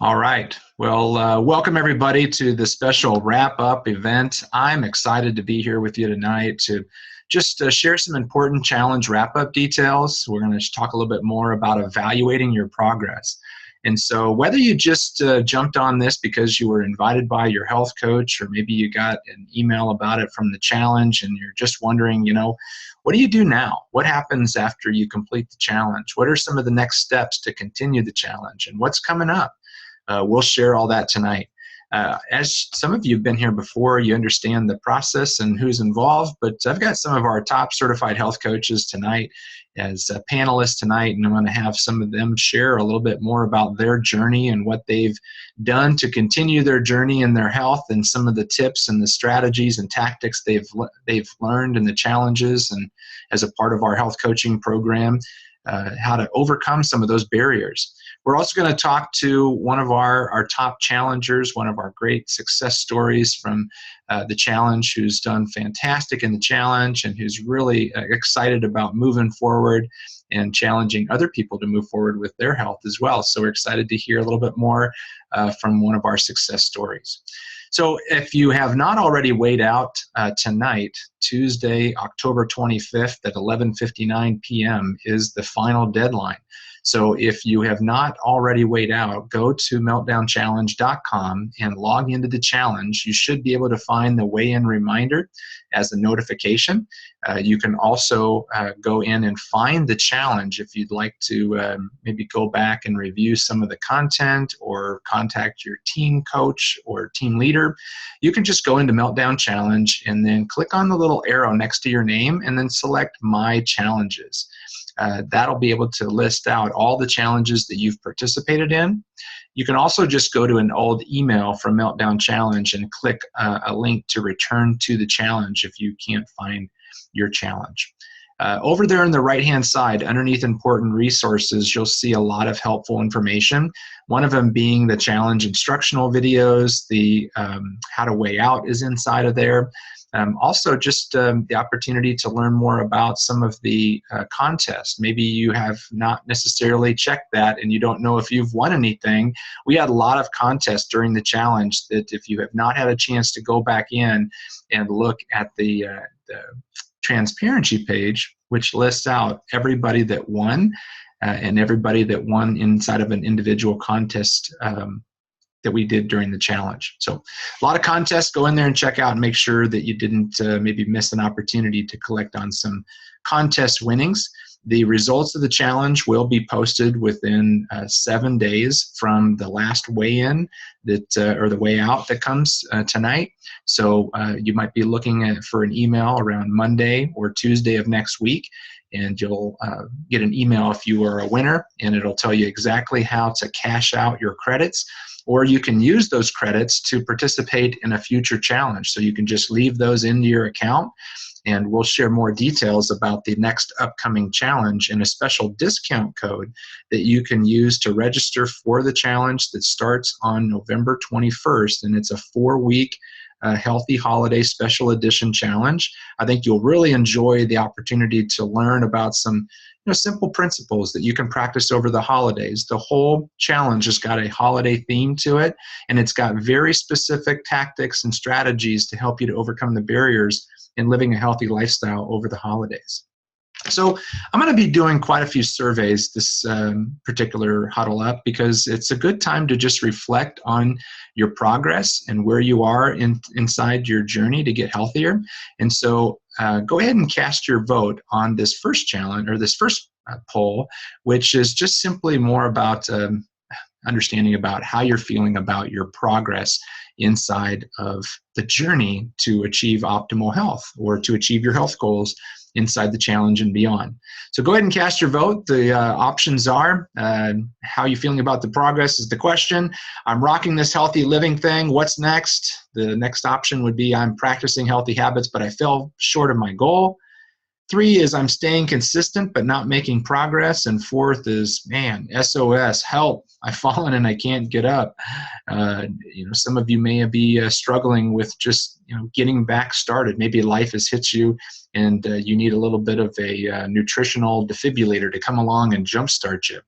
All right. Well, welcome everybody to the special wrap-up event. I'm excited to be here with you tonight to just share some important challenge wrap-up details. We're going to talk a little bit more about evaluating your progress. And so whether you just jumped on this because you were invited by your health coach, or maybe you got an email about it from the challenge and you're just wondering, what do you do now? What happens after you complete the challenge? What are some of the next steps to continue the challenge? And what's coming up? We'll share all that tonight. As some of you have been here before, you understand the process and who's involved, but I've got some of our top certified health coaches tonight as panelists tonight, and I'm going to have some of them share a little bit more about their journey and what they've done to continue their journey in their health, and some of the tips and the strategies and tactics they've learned and the challenges, and as a part of our health coaching program, how to overcome some of those barriers. We're also going to talk to one of our top challengers, one of our great success stories from the challenge, who's done fantastic in the challenge and who's really excited about moving forward and challenging other people to move forward with their health as well. So we're excited to hear a little bit more from one of our success stories. So if you have not already weighed out tonight, Tuesday, October 25th at 11:59 p.m. is the final deadline. So if you have not already weighed out, go to meltdownchallenge.com and log into the challenge. You should be able to find the weigh-in reminder as a notification. You can also go in and find the challenge if you'd like to maybe go back and review some of the content or contact your team coach or team leader. You can just go into Meltdown Challenge and then click on the little arrow next to your name and then select My Challenges. That'll be able to list out all the challenges that you've participated in. You can also just go to an old email from Meltdown Challenge and click a link to return to the challenge if you can't find your challenge. Over there on the right-hand side, underneath important resources, you'll see a lot of helpful information. One of them being the challenge instructional videos, the how to weigh out is inside of there. Also, just the opportunity to learn more about some of the contests. Maybe you have not necessarily checked that and you don't know if you've won anything. We had a lot of contests during the challenge that if you have not had a chance to go back in and look at the transparency page, which lists out everybody that won and everybody that won inside of an individual contest that we did during the challenge. So a lot of contests. Go in there and check out and make sure that you didn't maybe miss an opportunity to collect on some contest winnings. The results of the challenge will be posted within 7 days from the last weigh-in that or the weigh out that comes tonight. So you might be looking for an email around Monday or Tuesday of next week, and you'll get an email if you are a winner, and it'll tell you exactly how to cash out your credits. Or you can use those credits to participate in a future challenge. So you can just leave those into your account, and we'll share more details about the next upcoming challenge and a special discount code that you can use to register for the challenge that starts on November 21st, and it's a 4-week Healthy Holiday Special Edition Challenge. I think you'll really enjoy the opportunity to learn about some simple principles that you can practice over the holidays. The whole challenge has got a holiday theme to it, and it's got very specific tactics and strategies to help you to overcome the barriers in living a healthy lifestyle over the holidays. So I'm going to be doing quite a few surveys this particular Huddle Up, because it's a good time to just reflect on your progress and where you are inside your journey to get healthier. And so go ahead and cast your vote on this first challenge, or this first poll, which is just simply more about understanding about how you're feeling about your progress inside of the journey to achieve optimal health or to achieve your health goals inside the challenge and beyond. So go ahead and cast your vote. The options are, how you feeling about the progress is the question. I'm rocking this healthy living thing. What's next? The next option would be, I'm practicing healthy habits, but I fell short of my goal. 3 is I'm staying consistent but not making progress. And 4th is, man, SOS, help. I've fallen and I can't get up. Some of you may be struggling with just, getting back started. Maybe life has hit you and you need a little bit of a nutritional defibrillator to come along and jumpstart you.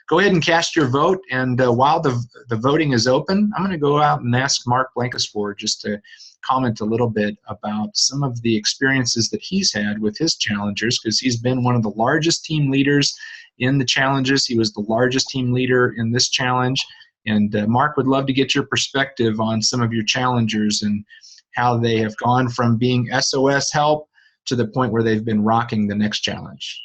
Go ahead and cast your vote. And while the voting is open, I'm going to go out and ask Mark Blankenspoor just to comment a little bit about some of the experiences that he's had with his challengers, because he's been one of the largest team leaders in the challenges. He was the largest team leader in this challenge. And Mark, would love to get your perspective on some of your challengers and how they have gone from being SOS help to the point where they've been rocking the next challenge.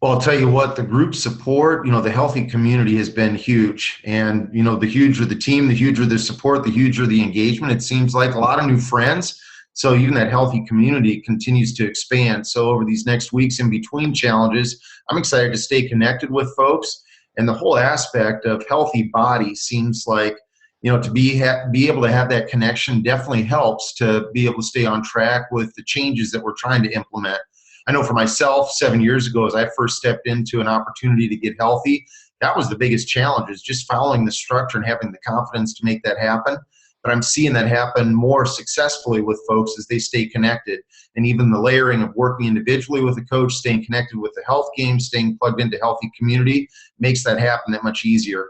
Well, I'll tell you what, the group support, the healthy community has been huge. And, the huger the team, the huger the support, the huger the engagement. It seems like a lot of new friends. So even that healthy community continues to expand. So over these next weeks in between challenges, I'm excited to stay connected with folks. And the whole aspect of healthy body seems like, to be able to have that connection definitely helps to be able to stay on track with the changes that we're trying to implement. I know for myself, 7 years ago, as I first stepped into an opportunity to get healthy, that was the biggest challenge, is just following the structure and having the confidence to make that happen. But I'm seeing that happen more successfully with folks as they stay connected. And even the layering of working individually with a coach, staying connected with the health game, staying plugged into healthy community makes that happen that much easier.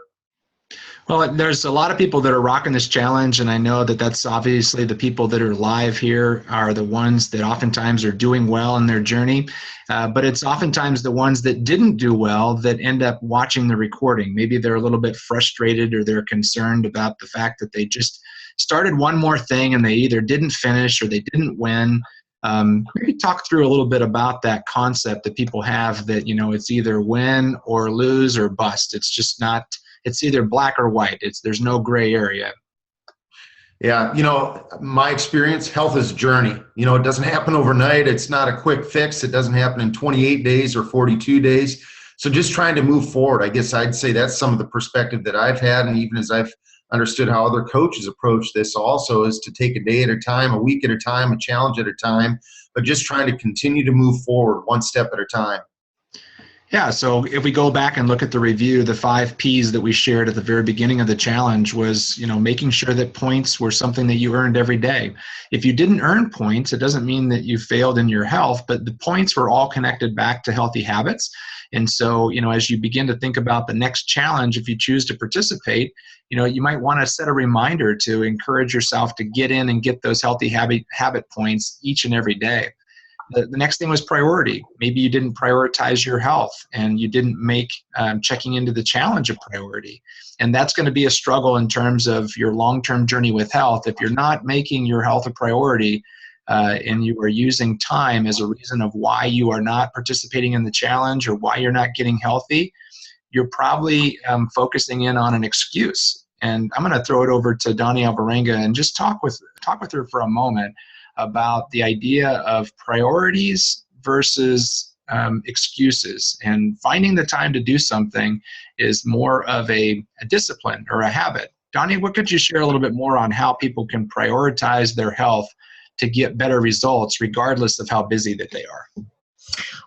Well, there's a lot of people that are rocking this challenge, and I know that that's obviously the people that are live here are the ones that oftentimes are doing well in their journey, but it's oftentimes the ones that didn't do well that end up watching the recording. Maybe they're a little bit frustrated or they're concerned about the fact that they just started one more thing and they either didn't finish or they didn't win. Maybe talk through a little bit about that concept that people have that, it's either win or lose or bust. It's just not. It's either black or white. There's no gray area. Yeah, my experience, health is a journey. It doesn't happen overnight. It's not a quick fix. It doesn't happen in 28 days or 42 days. So just trying to move forward, I guess I'd say that's some of the perspective that I've had. And even as I've understood how other coaches approach this also, is to take a day at a time, a week at a time, a challenge at a time, but just trying to continue to move forward one step at a time. Yeah, so if we go back and look at the review, the 5 Ps that we shared at the very beginning of the challenge was, making sure that points were something that you earned every day. If you didn't earn points, it doesn't mean that you failed in your health, but the points were all connected back to healthy habits. And so, as you begin to think about the next challenge, if you choose to participate, you might want to set a reminder to encourage yourself to get in and get those healthy habit points each and every day. The next thing was priority. Maybe you didn't prioritize your health and you didn't make checking into the challenge a priority. And that's going to be a struggle in terms of your long-term journey with health. If you're not making your health a priority and you are using time as a reason of why you are not participating in the challenge or why you're not getting healthy, you're probably focusing in on an excuse. And I'm going to throw it over to Donnie Alvarenga and just talk with her for a moment about the idea of priorities versus excuses. And finding the time to do something is more of a discipline or a habit. Donnie, what could you share a little bit more on how people can prioritize their health to get better results regardless of how busy that they are?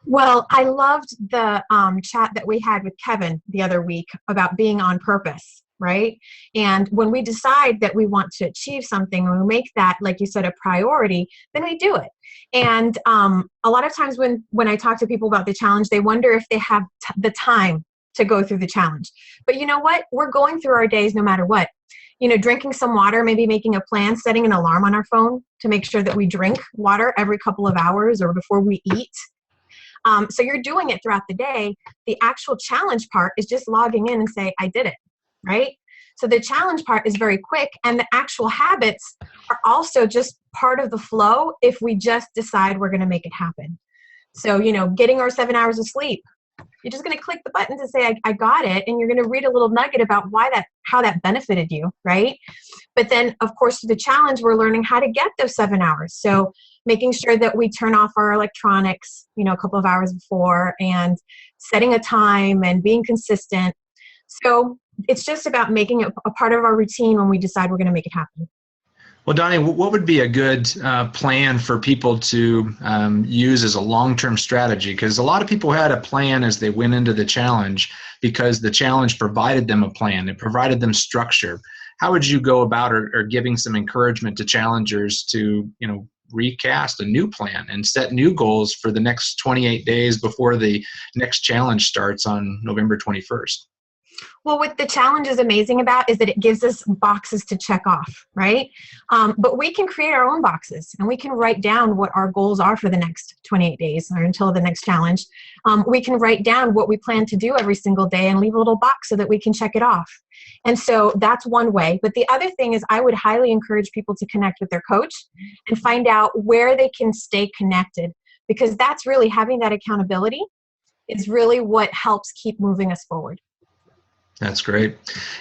Well, I loved the chat that we had with Kevin the other week about being on purpose. Right? And when we decide that we want to achieve something, when we make that, like you said, a priority, then we do it. And a lot of times when I talk to people about the challenge, they wonder if they have the time to go through the challenge. But you know what? We're going through our days no matter what. Drinking some water, maybe making a plan, setting an alarm on our phone to make sure that we drink water every couple of hours or before we eat. So you're doing it throughout the day. The actual challenge part is just logging in and say, I did it. Right? So the challenge part is very quick, and the actual habits are also just part of the flow if we just decide we're going to make it happen. So, getting our 7 hours of sleep, you're just going to click the button to say, I got it. And you're going to read a little nugget about how that benefited you. Right. But then of course, the challenge, we're learning how to get those 7 hours. So making sure that we turn off our electronics, a couple of hours before, and setting a time and being consistent. So it's just about making it a part of our routine when we decide we're going to make it happen. Well, Donnie, what would be a good plan for people to use as a long-term strategy? Because a lot of people had a plan as they went into the challenge because the challenge provided them a plan. It provided them structure. How would you go about or giving some encouragement to challengers to, recast a new plan and set new goals for the next 28 days before the next challenge starts on November 21st? Well, what the challenge is amazing about is that it gives us boxes to check off, right? But we can create our own boxes, and we can write down what our goals are for the next 28 days or until the next challenge. We can write down what we plan to do every single day and leave a little box so that we can check it off. And so that's one way. But the other thing is, I would highly encourage people to connect with their coach and find out where they can stay connected, because that's really having that accountability is really what helps keep moving us forward. That's great.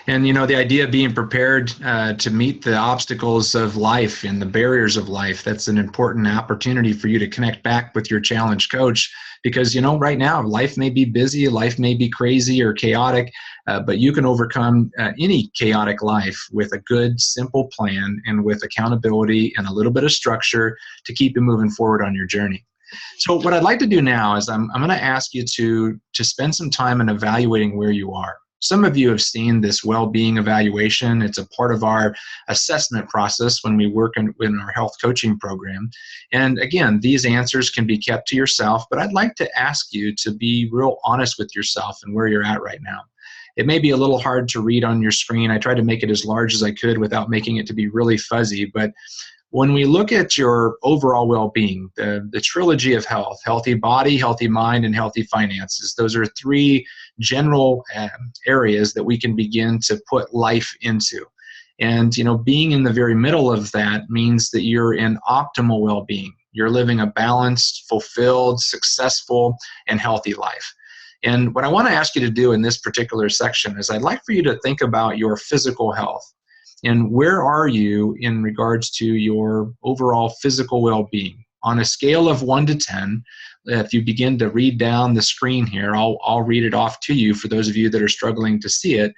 And, the idea of being prepared to meet the obstacles of life and the barriers of life, that's an important opportunity for you to connect back with your challenge coach, because, right now life may be busy, life may be crazy or chaotic, but you can overcome any chaotic life with a good, simple plan and with accountability and a little bit of structure to keep you moving forward on your journey. So what I'd like to do now is I'm going to ask you to spend some time in evaluating where you are. Some of you have seen this well-being evaluation. It's a part of our assessment process when we work in our health coaching program. And again, these answers can be kept to yourself, but I'd like to ask you to be real honest with yourself and where you're at right now. It may be a little hard to read on your screen. I tried to make it as large as I could without making it to be really fuzzy, but when we look at your overall well-being, the trilogy of health, healthy body, healthy mind, and healthy finances, those are three general areas that we can begin to put life into. And, being in the very middle of that means that you're in optimal well-being. You're living a balanced, fulfilled, successful, and healthy life. And what I want to ask you to do in this particular section is I'd like for you to think about your physical health. And where are you in regards to your overall physical well-being? On a scale of 1 to 10, if you begin to read down the screen here, I'll read it off to you for those of you that are struggling to see it.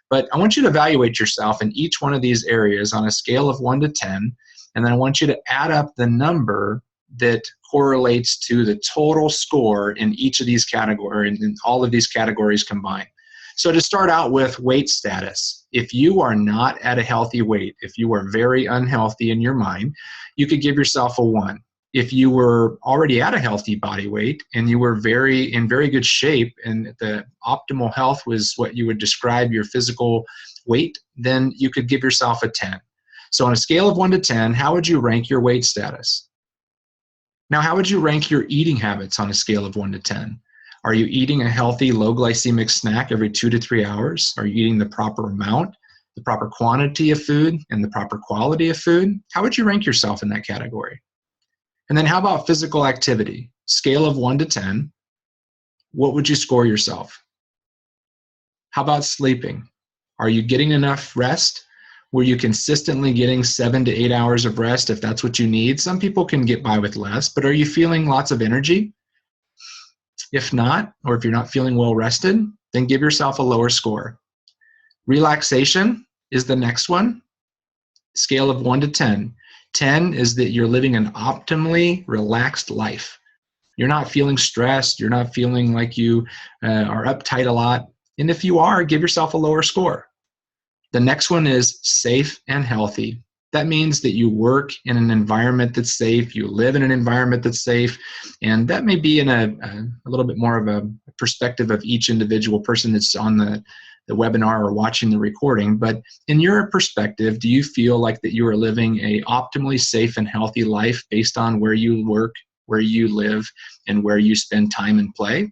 But I want you to evaluate yourself in each one of these areas on a scale of 1 to 10, and then I want you to add up the number that correlates to the total score in each of these categories, and all of these categories combined. So to start out with weight status, if you are not at a healthy weight, if you are very unhealthy in your mind, you could give yourself a 1. If you were already at a healthy body weight and you were in very good shape and the optimal health was what you would describe your physical weight, then you could give yourself a 10. So on a scale of 1 to 10, how would you rank your weight status? Now, how would you rank your eating habits on a scale of 1 to 10? Are you eating a healthy, low glycemic snack every 2 to 3 hours? Are you eating the proper amount, the proper quantity of food, and the proper quality of food? How would you rank yourself in that category? And then how about physical activity? Scale of 1 to 10, what would you score yourself? How about sleeping? Are you getting enough rest? Were you consistently getting 7 to 8 hours of rest if that's what you need? Some people can get by with less, but are you feeling lots of energy? If not, or if you're not feeling well rested, then give yourself a lower score. Relaxation is the next one. Scale of 1 to 10. 10 is that you're living an optimally relaxed life. You're not feeling stressed. You're not feeling like you are uptight a lot. And if you are, give yourself a lower score. The next one is safe and healthy. That means that you work in an environment that's safe, you live in an environment that's safe, and that may be in a little bit more of a perspective of each individual person that's on the webinar or watching the recording. But in your perspective, do you feel like that you are living a optimally safe and healthy life based on where you work, where you live, and where you spend time and play?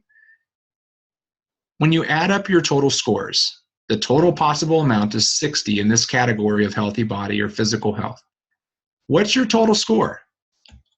When you add up your total scores, the total possible amount is 60 in this category of healthy body or physical health. What's your total score?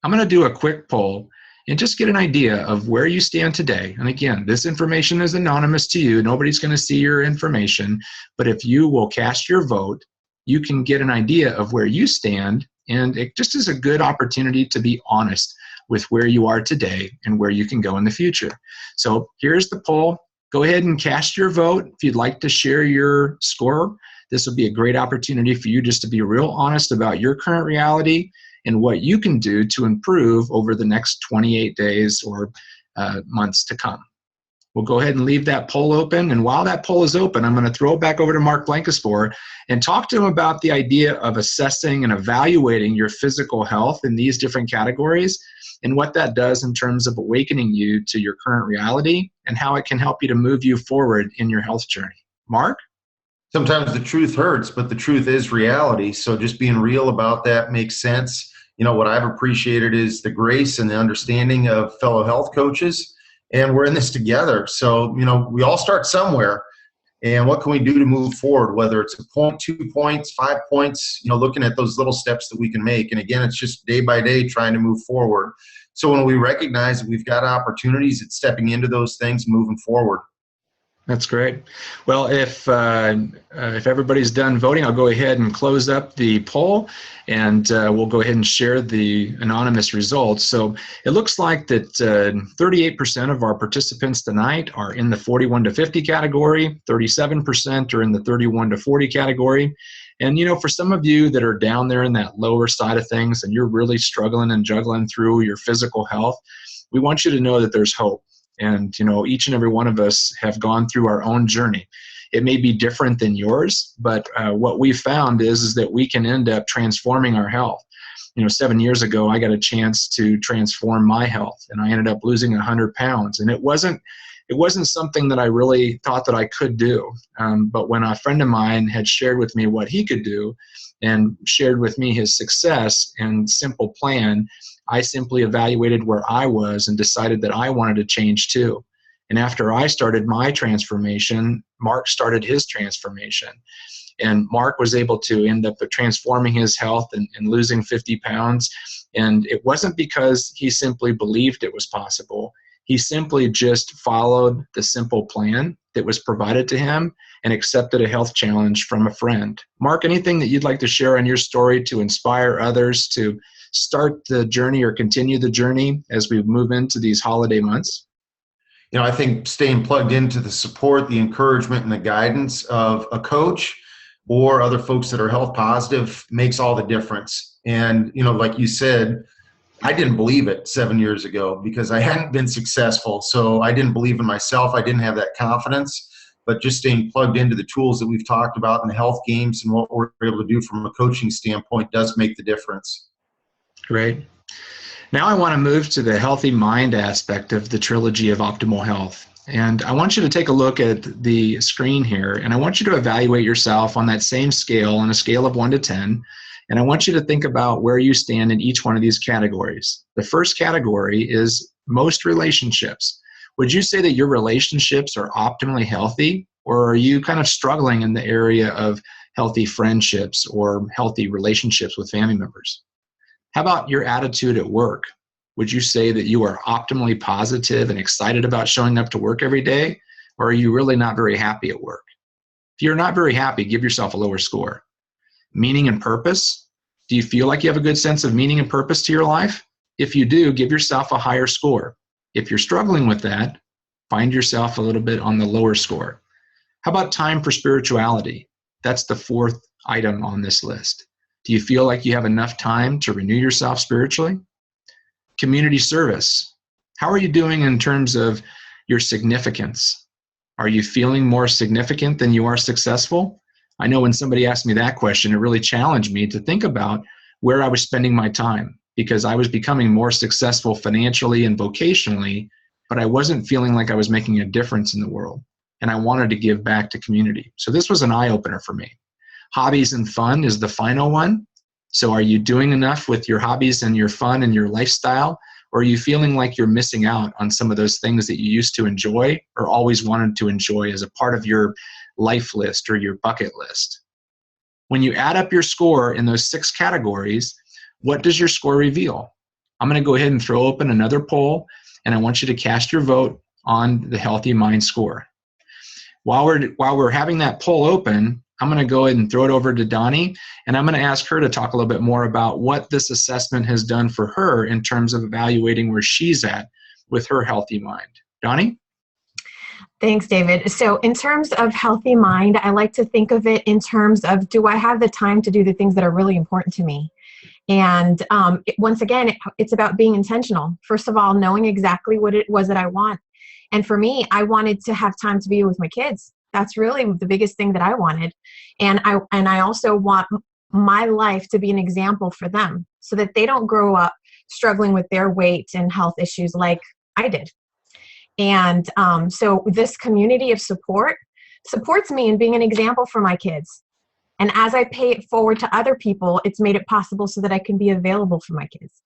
I'm going to do a quick poll and just get an idea of where you stand today. And again, this information is anonymous to you. Nobody's going to see your information. But if you will cast your vote, you can get an idea of where you stand. And it just is a good opportunity to be honest with where you are today and where you can go in the future. So here's the poll. Go ahead and cast your vote. If you'd like to share your score, This will be a great opportunity for you just to be real honest about your current reality and what you can do to improve over the next 28 days or months to come. We'll go ahead and leave that poll open. And while that poll is open, I'm going to throw it back over to Mark Blankenspore and talk to him about the idea of assessing and evaluating your physical health in these different categories and what that does in terms of awakening you to your current reality and how it can help you to move you forward in your health journey. Mark? Sometimes the truth hurts, but the truth is reality. So just being real about that makes sense. What I've appreciated is the grace and the understanding of fellow health coaches, and we're in this together. So, we all start somewhere, and what can we do to move forward, whether it's a point, 2 points, 5 points, looking at those little steps that we can make. And again, it's just day by day trying to move forward. So when we recognize that we've got opportunities, it's stepping into those things, moving forward. That's great. Well, if everybody's done voting, I'll go ahead and close up the poll, and we'll go ahead and share the anonymous results. So it looks like that 38% of our participants tonight are in the 41 to 50 category, 37% are in the 31 to 40 category. And, for some of you that are down there in that lower side of things and you're really struggling and juggling through your physical health, we want you to know that there's hope. And, each and every one of us have gone through our own journey. It may be different than yours, but what we found is that we can end up transforming our health. 7 years ago, I got a chance to transform my health, and I ended up losing 100 pounds. And it wasn't something that I really thought that I could do. But when a friend of mine had shared with me what he could do and shared with me his success and simple plan, I simply evaluated where I was and decided that I wanted to change too. And after I started my transformation, Mark started his transformation. And Mark was able to end up transforming his health and losing 50 pounds. And it wasn't because he simply believed it was possible. He simply just followed the simple plan that was provided to him and accepted a health challenge from a friend. Mark, anything that you'd like to share on your story to inspire others to start the journey or continue the journey as we move into these holiday months? I think staying plugged into the support, the encouragement, and the guidance of a coach or other folks that are health positive makes all the difference. And, like you said, I didn't believe it 7 years ago because I hadn't been successful. So I didn't believe in myself. I didn't have that confidence. But just staying plugged into the tools that we've talked about in the health games and what we're able to do from a coaching standpoint does make the difference. Great. Now I want to move to the healthy mind aspect of the trilogy of optimal health. And I want you to take a look at the screen here, and I want you to evaluate yourself on that same scale, on a scale of 1 to 10. And I want you to think about where you stand in each one of these categories. The first category is most relationships. Would you say that your relationships are optimally healthy, or are you kind of struggling in the area of healthy friendships or healthy relationships with family members? How about your attitude at work? Would you say that you are optimally positive and excited about showing up to work every day, or are you really not very happy at work? If you're not very happy, give yourself a lower score. Meaning and purpose. Do you feel like you have a good sense of meaning and purpose to your life? If you do, give yourself a higher score. If you're struggling with that, find yourself a little bit on the lower score. How about time for spirituality? That's the fourth item on this list. Do you feel like you have enough time to renew yourself spiritually? Community service. How are you doing in terms of your significance? Are you feeling more significant than you are successful? I know when somebody asked me that question, it really challenged me to think about where I was spending my time, because I was becoming more successful financially and vocationally, but I wasn't feeling like I was making a difference in the world, and I wanted to give back to community. So this was an eye-opener for me. Hobbies and fun is the final one. So are you doing enough with your hobbies and your fun and your lifestyle, or are you feeling like you're missing out on some of those things that you used to enjoy or always wanted to enjoy as a part of your life list or your bucket list? When you add up your score in those 6 categories, what does your score reveal? I'm going to go ahead and throw open another poll, and I want you to cast your vote on the Healthy Mind score. While we're having that poll open, I'm going to go ahead and throw it over to Donnie, and I'm going to ask her to talk a little bit more about what this assessment has done for her in terms of evaluating where she's at with her healthy mind. Donnie? Thanks, David. So in terms of healthy mind, I like to think of it in terms of, do I have the time to do the things that are really important to me? And once again, it's about being intentional. First of all, knowing exactly what it was that I want. And for me, I wanted to have time to be with my kids. That's really the biggest thing that I wanted. And I also want my life to be an example for them so that they don't grow up struggling with their weight and health issues like I did. And so this community of support supports me in being an example for my kids. And as I pay it forward to other people, it's made it possible so that I can be available for my kids.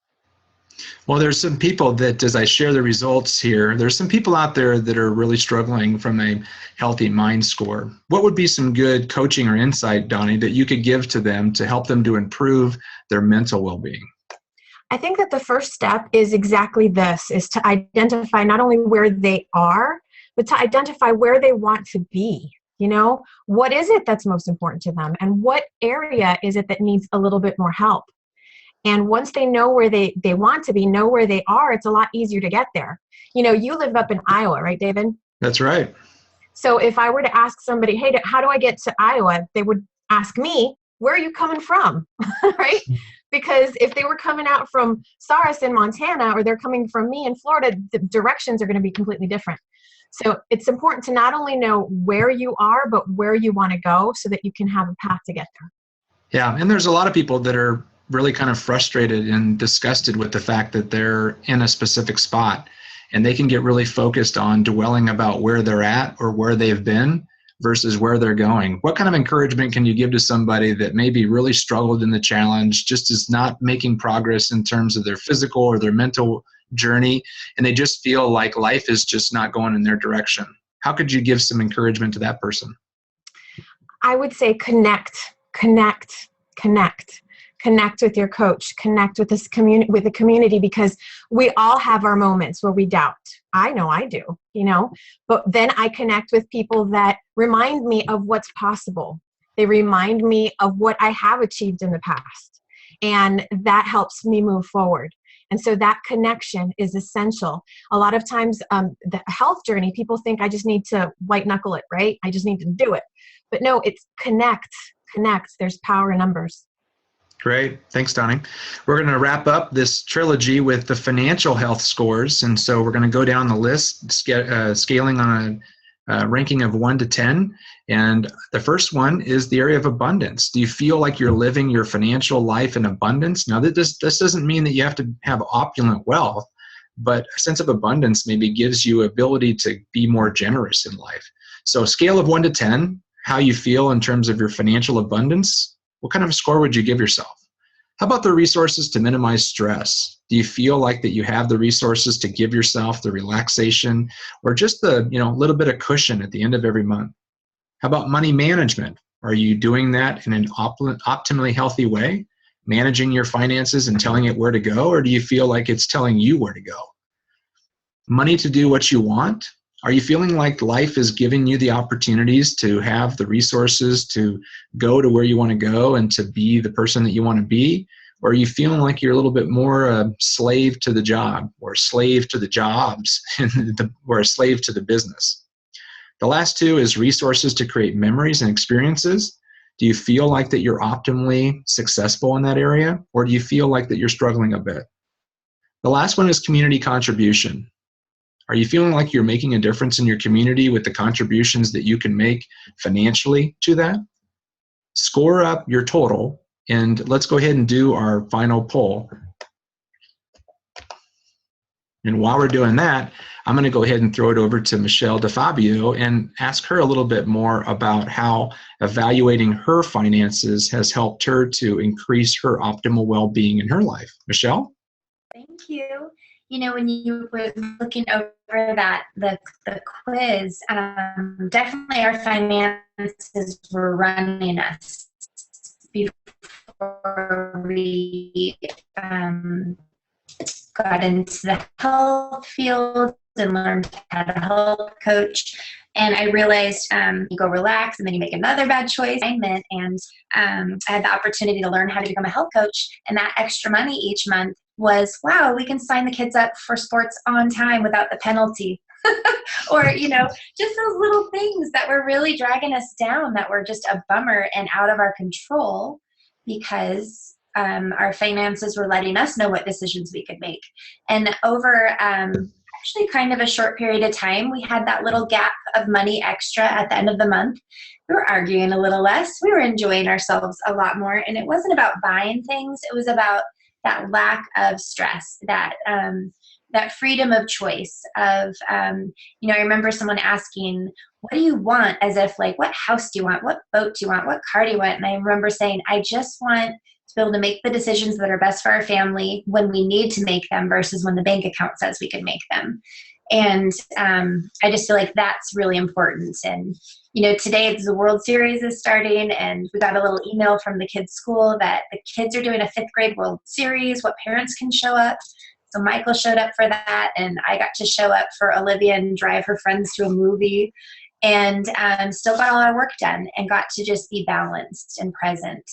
Well, there's some people that, as I share the results here, there's some people out there that are really struggling from a healthy mind score. What would be some good coaching or insight, Donnie, that you could give to them to help them to improve their mental well-being? I think that the first step is exactly this, is to identify not only where they are, but to identify where they want to be. You know, what is it that's most important to them? And what area is it that needs a little bit more help? And once they know where they want to be, know where they are, it's a lot easier to get there. You know, you live up in Iowa, right, David? That's right. So if I were to ask somebody, hey, how do I get to Iowa? They would ask me, where are you coming from? Right? Because if they were coming out from Saris in Montana, or they're coming from me in Florida, the directions are going to be completely different. So it's important to not only know where you are, but where you want to go so that you can have a path to get there. Yeah, and there's a lot of people that are really kind of frustrated and disgusted with the fact that they're in a specific spot, and they can get really focused on dwelling about where they're at or where they've been versus where they're going. What kind of encouragement can you give to somebody that maybe really struggled in the challenge, just is not making progress in terms of their physical or their mental journey, and they just feel like life is just not going in their direction? How could you give some encouragement to that person? I would say connect with your coach, connect with this community, with the community, because we all have our moments where we doubt. I know I do, you know, but then I connect with people that remind me of what's possible. They remind me of what I have achieved in the past, and that helps me move forward. And so that connection is essential. A lot of times, the health journey, people think I just need to white knuckle it, right? I just need to do it. But no, it's connect. There's power in numbers. Great. Thanks, Donnie. We're going to wrap up this trilogy with the financial health scores. And so we're going to go down the list, scaling on a ranking of 1 to 10. And the first one is the area of abundance. Do you feel like you're living your financial life in abundance? Now, this doesn't mean that you have to have opulent wealth, but a sense of abundance maybe gives you ability to be more generous in life. So scale of 1 to 10, how you feel in terms of your financial abundance. What kind of a score would you give yourself? How about the resources to minimize stress? Do you feel like that you have the resources to give yourself the relaxation or just the little bit of cushion at the end of every month? How about money management? Are you doing that in an optimally healthy way, managing your finances and telling it where to go, or do you feel like it's telling you where to go? Money to do what you want? Are you feeling like life is giving you the opportunities to have the resources to go to where you want to go and to be the person that you want to be? Or are you feeling like you're a little bit more a slave to the job, or a slave to the jobs, or a slave to the business? The last two is resources to create memories and experiences. Do you feel like that you're optimally successful in that area, or do you feel like that you're struggling a bit? The last one is community contribution. Are you feeling like you're making a difference in your community with the contributions that you can make financially to that? Score up your total, and let's go ahead and do our final poll. And while we're doing that, I'm going to go ahead and throw it over to Michelle DeFabio and ask her a little bit more about how evaluating her finances has helped her to increase her optimal well-being in her life. Michelle? Thank you. You know, when you were looking over the quiz, definitely our finances were running us before we got into the health field and learned how to health coach. And I realized you go relax and then you make another bad choice. And I had the opportunity to learn how to become a health coach. And that extra money each month was, wow, we can sign the kids up for sports on time without the penalty. or, just those little things that were really dragging us down that were just a bummer and out of our control because our finances were letting us know what decisions we could make. And over actually kind of a short period of time, we had that little gap of money extra at the end of the month. We were arguing a little less. We were enjoying ourselves a lot more. And it wasn't about buying things. It was about that lack of stress, that freedom of choice of, I remember someone asking, what do you want? As if like, what house do you want? What boat do you want? What car do you want? And I remember saying, I just want to be able to make the decisions that are best for our family when we need to make them versus when the bank account says we can make them. And I just feel like that's really important. And, today the World Series is starting, and we got a little email from the kids' school that the kids are doing a 5th grade World Series, what parents can show up. So Michael showed up for that, and I got to show up for Olivia and drive her friends to a movie, and still got all our work done and got to just be balanced and present.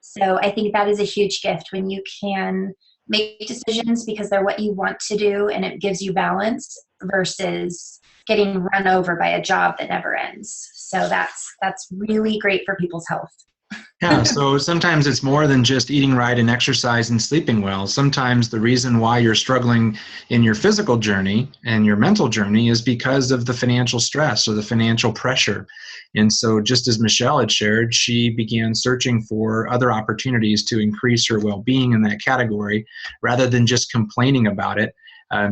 So I think that is a huge gift when you can make decisions because they're what you want to do and it gives you balance versus getting run over by a job that never ends. So that's really great for people's health. Yeah, so sometimes it's more than just eating right and exercise and sleeping well. Sometimes the reason why you're struggling in your physical journey and your mental journey is because of the financial stress or the financial pressure. And so just as Michelle had shared, she began searching for other opportunities to increase her well-being in that category rather than just complaining about it.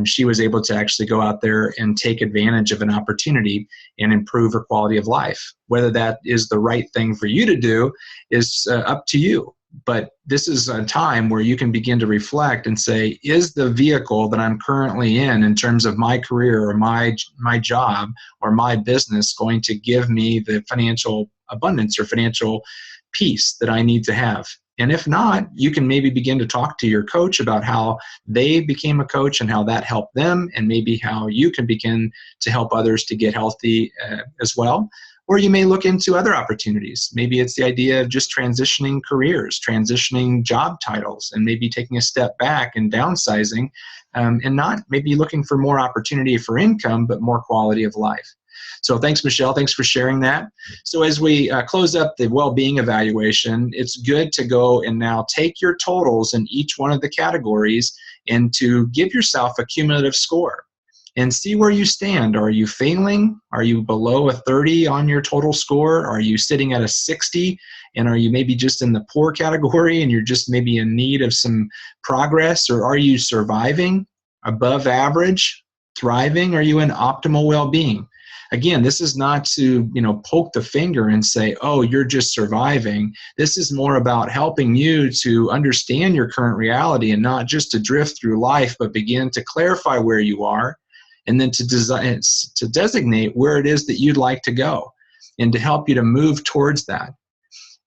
She was able to actually go out there and take advantage of an opportunity and improve her quality of life. Whether that is the right thing for you to do is up to you. But this is a time where you can begin to reflect and say, is the vehicle that I'm currently in terms of my career or my job or my business going to give me the financial abundance or financial peace that I need to have? And if not, you can maybe begin to talk to your coach about how they became a coach and how that helped them, and maybe how you can begin to help others to get healthy as well. Or you may look into other opportunities. Maybe it's the idea of just transitioning careers, transitioning job titles, and maybe taking a step back and downsizing, and not maybe looking for more opportunity for income, but more quality of life. So thanks, Michelle. Thanks for sharing that. So as we close up the well-being evaluation, it's good to go and now take your totals in each one of the categories and to give yourself a cumulative score and see where you stand. Are you failing? Are you below a 30 on your total score? Are you sitting at a 60? And are you maybe just in the poor category and you're just maybe in need of some progress? Or are you surviving, above average, thriving? Are you in optimal well-being? Again, this is not to, poke the finger and say, oh, you're just surviving. This is more about helping you to understand your current reality and not just to drift through life, but begin to clarify where you are and then to designate where it is that you'd like to go and to help you to move towards that.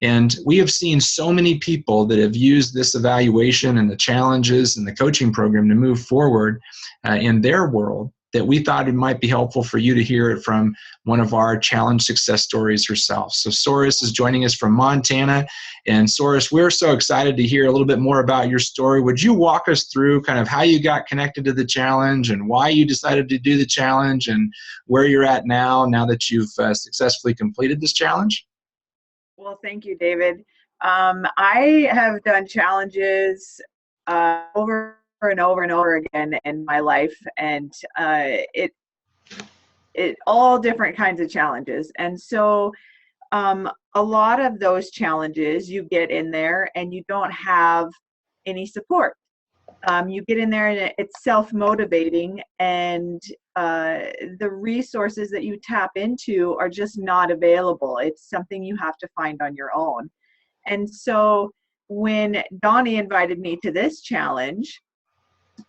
And we have seen so many people that have used this evaluation and the challenges and the coaching program to move forward in their world, that we thought it might be helpful for you to hear it from one of our challenge success stories herself. So Soros is joining us from Montana. And Soros, we're so excited to hear a little bit more about your story. Would you walk us through kind of how you got connected to the challenge and why you decided to do the challenge and where you're at now that you've successfully completed this challenge? Well, thank you, David. I have done challenges over and over and over again in my life, and it all different kinds of challenges. And so a lot of those challenges you get in there and you don't have any support. You get in there and it's self-motivating, and the resources that you tap into are just not available. It's something you have to find on your own. And so when Donnie invited me to this challenge,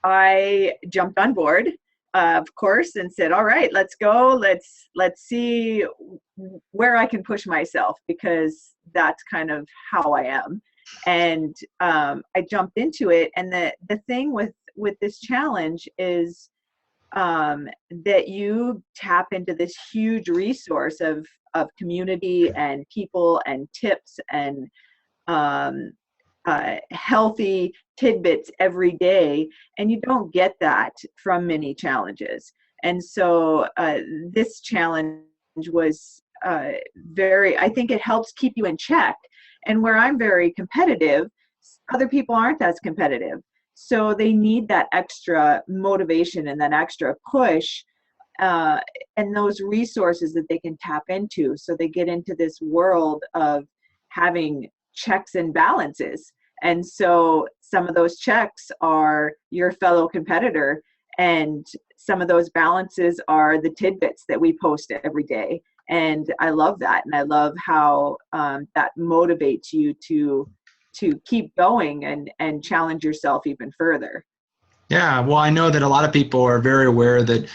I jumped on board, of course, and said, all right, let's go. Let's see where I can push myself, because that's kind of how I am. And I jumped into it. And the thing with this challenge is that you tap into this huge resource of community and people and tips and healthy tidbits every day, and you don't get that from many challenges. And so this challenge was I think it helps keep you in check. And where I'm very competitive, other people aren't as competitive. So they need that extra motivation and that extra push and those resources that they can tap into. So they get into this world of having checks and balances. And so some of those checks are your fellow competitor, and some of those balances are the tidbits that we post every day. And I love that. And I love how that motivates you to keep going and challenge yourself even further. Yeah, well, I know that a lot of people are very aware that,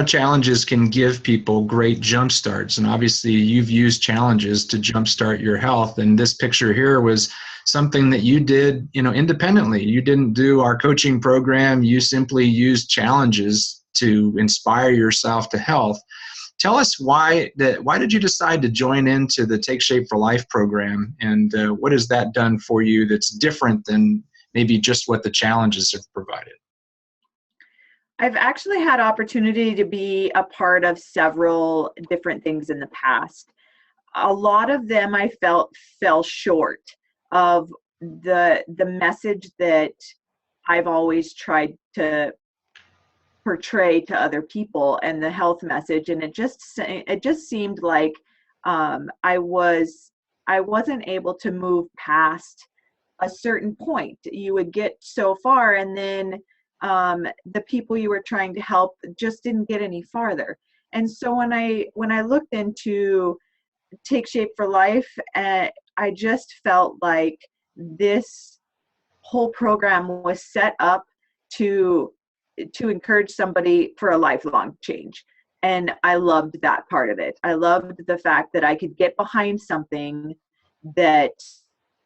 challenges can give people great jump starts. And obviously you've used challenges to jumpstart your health. And this picture here was something that you did, independently. You didn't do our coaching program. You simply used challenges to inspire yourself to health. Tell us why did you decide to join into the Take Shape for Life program? And what has that done for you that's different than maybe just what the challenges have provided? I've actually had opportunity to be a part of several different things in the past. A lot of them I felt fell short of the message that I've always tried to portray to other people, and the health message. And it just seemed like I wasn't able to move past a certain point. You would get so far, and then the people you were trying to help just didn't get any farther. And so when I looked into Take Shape for Life, I just felt like this whole program was set up to encourage somebody for a lifelong change. And I loved that part of it. I loved the fact that I could get behind something that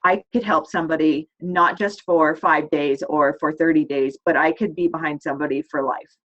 I could help somebody, not just for 5 days or for 30 days, but I could be behind somebody for life.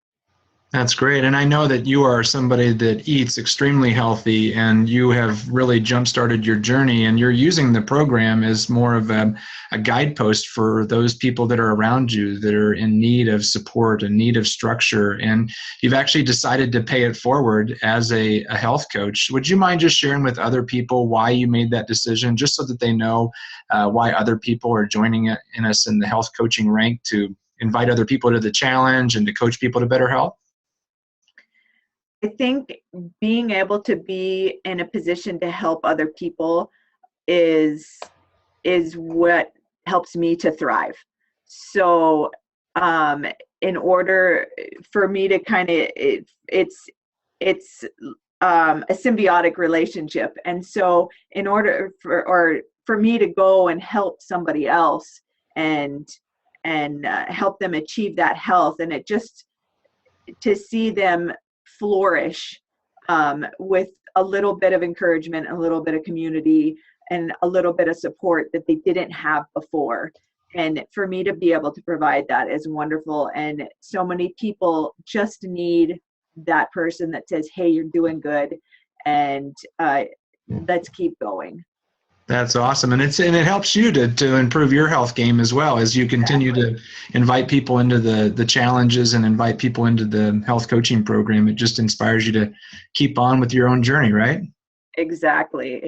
That's great. And I know that you are somebody that eats extremely healthy, and you have really jump-started your journey, and you're using the program as more of a guidepost for those people that are around you that are in need of support, in need of structure. And you've actually decided to pay it forward as a health coach. Would you mind just sharing with other people why you made that decision, just so that they know why other people are joining us in the health coaching rank, to invite other people to the challenge and to coach people to better health? I think being able to be in a position to help other people is what helps me to thrive. So in order for me to kind of, it's a symbiotic relationship. And so in order for me to go and help somebody else and help them achieve that health, and it just to see them flourish with a little bit of encouragement, a little bit of community, and a little bit of support that they didn't have before. And for me to be able to provide that is wonderful. And so many people just need that person that says, hey, you're doing good, and let's keep going. That's awesome. And it helps you to improve your health game as well, as you continue to invite people into the challenges and invite people into the health coaching program. It just inspires you to keep on with your own journey, right? Exactly.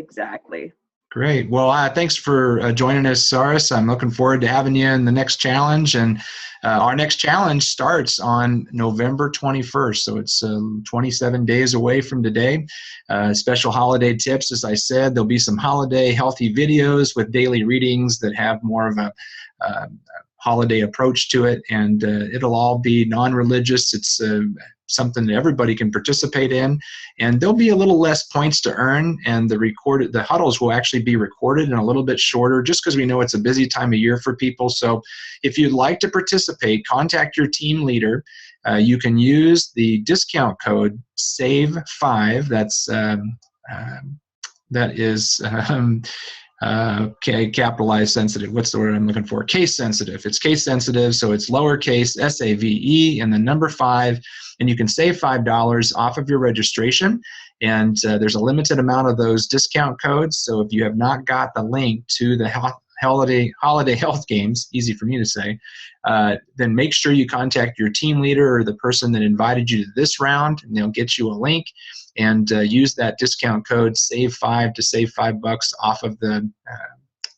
Great. Well, thanks for joining us, Saras. I'm looking forward to having you in the next challenge. And our next challenge starts on November 21st. So it's 27 days away from today. Special holiday tips, as I said. There'll be some holiday healthy videos with daily readings that have more of a holiday approach to it. And it'll all be non-religious. It's something that everybody can participate in, and there'll be a little less points to earn, and the huddles will actually be recorded and a little bit shorter, just because we know it's a busy time of year for people. So if you'd like to participate, contact your team leader. You can use the discount code SAVE5. That is capitalized sensitive. What's the word I'm looking for? Case sensitive. It's case sensitive, so it's lowercase SAVE and the number 5, and you can save $5 off of your registration. And there's a limited amount of those discount codes. So if you have not got the link to the holiday health games, easy for me to say, then make sure you contact your team leader or the person that invited you to this round, and they'll get you a link, and use that discount code SAVE5 to save $5 off of the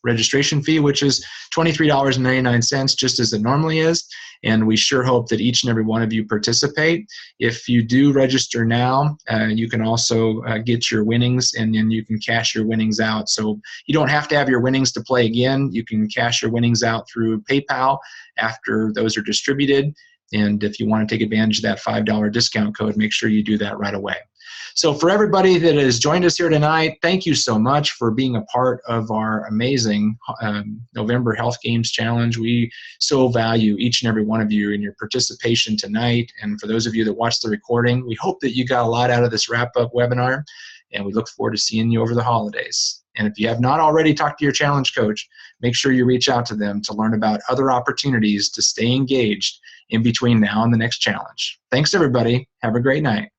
registration fee, which is $23.99, just as it normally is. And we sure hope that each and every one of you participate. If you do register now, you can also get your winnings, and then you can cash your winnings out. So you don't have to have your winnings to play again. You can cash your winnings out through PayPal after those are distributed. And if you want to take advantage of that $5 discount code, make sure you do that right away. So for everybody that has joined us here tonight, thank you so much for being a part of our amazing November Health Games Challenge. We so value each and every one of you and your participation tonight. And for those of you that watched the recording, we hope that you got a lot out of this wrap-up webinar, and we look forward to seeing you over the holidays. And if you have not already talked to your challenge coach, make sure you reach out to them to learn about other opportunities to stay engaged in between now and the next challenge. Thanks, everybody. Have a great night.